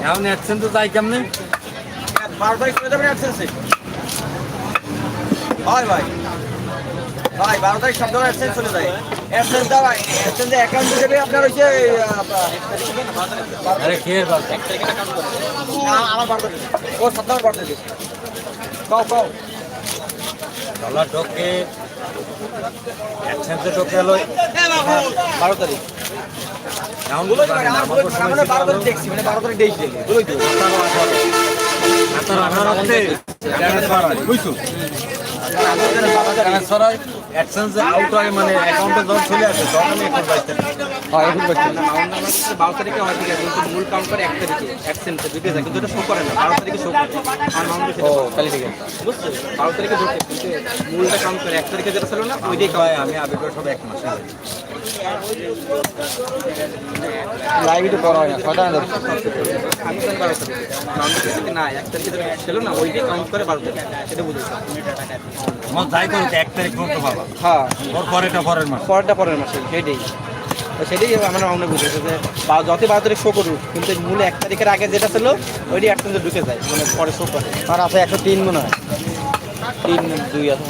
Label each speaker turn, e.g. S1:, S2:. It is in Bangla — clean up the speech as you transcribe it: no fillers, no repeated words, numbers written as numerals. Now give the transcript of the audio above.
S1: এখন অ্যাডসেন্স তো যাই কেমনে?
S2: 12 তারিখ চলে যাবেন অ্যাডসেন্সে। হয় ভাই, ভাই 12 তারিখ সব ধরনের অ্যাডসেন্স চলে যায়। অ্যাডসেন্স দেওয়া, অ্যাডসেন্সে অ্যাকাউন্ট হিসেবে আপনার হচ্ছে
S1: আরে খেয়ে পারবে
S2: আমার 12 তারিখ ও 7 নম্বর 12 তারিখ কও
S1: ডলার ঢোকে অ্যাডসেন্সে ঢোকে হলো
S2: 12 তারিখ।
S1: এখন
S2: বলো ভাই, আমার বলে আমরা 12 তারিখ দেখছি, মানে 12 তারিখ দেখছি বলোই তো।
S1: বুঝছো ট্রান্সফার হয় অ্যাডসেন্সে আউট হয় মানে অ্যাকাউন্টে যখন চলে আসে তখন এখন পাইতে
S2: হ্যাঁ এখন পাচ্ছি না। 12 তারিখে হয় ঠিক আছে, কিন্তু মূল কাউন্ট করে 1 তারিখে অ্যাডসেন্সে দুটো যায়, কিন্তু এটা শো করে না। 12 তারিখে শো করে আর মাউন্ট ও তাহলে ঠিক আছে, বুঝছো? 12 তারিখে ঢোকে, কিন্তু মূলটা কাউন্ট করে 1 তারিখে যেটা ছিল না ওইটাই
S1: হয় আমি আবেদন সব এক মাসে
S2: লাইভে তো করা হয় না। ছয়টা না আমি তো 12 তারিখে মাউন্ট থেকে না 1 তারিখে যেটা ছিল না ওইটাই কাউন্ট করে 12 তারিখ, এটা বুঝেছো?
S1: আমার যাই করতে 1 তারিখ পর্যন্ত পাবা
S2: হ্যাঁ
S1: ওর পরেটা পরের মাস
S2: পরের মাসে সেটাই। তো সেটাই আমরা আমরা বুঝেছি যে যতই 12 তারিখ শো করুক, কিন্তু মূল 1 তারিখের আগে যেটা ছিল ওইটাই অ্যাডসেন্সে ঢুকে যায়, মানে পরে শো করে। আর আছে 103 মনে হয়, 3 2 আছে।